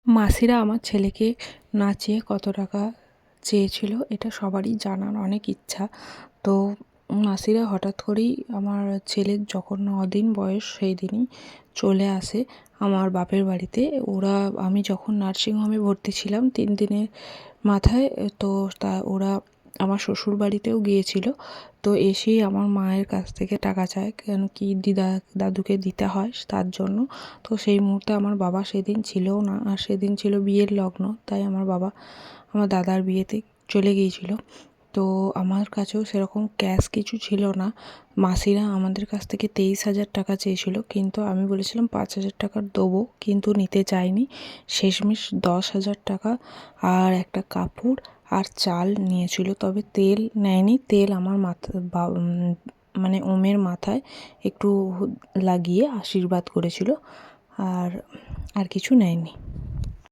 মাসিরা আমার ছেলেকে নাচিয়ে কত টাকা চেয়েছিল এটা সবারই জানার অনেক ইচ্ছা। তো মাসিরা হঠাৎ করেই আমার ছেলের যখন 9 দিন বয়স সেই দিনই চলে আসে আমার বাপের বাড়িতে। আমি যখন নার্সিংহোমে ভর্তি ছিলাম 3 দিনের মাথায়, তো ওরা আমার শ্বশুর বাড়িতেও গিয়েছিল। তো এসেই আমার মায়ের কাছ থেকে টাকা চায়, কেন কি দাদুকে দিতে হয় তার জন্য। তো সেই মুহূর্তে আমার বাবা সেদিন ছিলও না, আর সেদিন ছিল বিয়ের লগ্ন, তাই আমার বাবা আমার দাদার বিয়েতে চলে গিয়েছিল। তো আমার কাছেও সেরকম ক্যাশ কিছু ছিল না। মাসিরা আমাদের কাছ থেকে 23,000 টাকা চেয়েছিল, কিন্তু আমি বলেছিলাম 5,000 টাকা দেবো, কিন্তু নিতে চাইনি। শেষমেশ 10,000 টাকা আর একটা কাপড় আর চাল নিয়েছিল, তবে তেল নেয়নি। তেল আমার মানে ওমের মাথায় একটু লাগিয়ে আশীর্বাদ করেছিল, আর আর কিছু নেয়নি।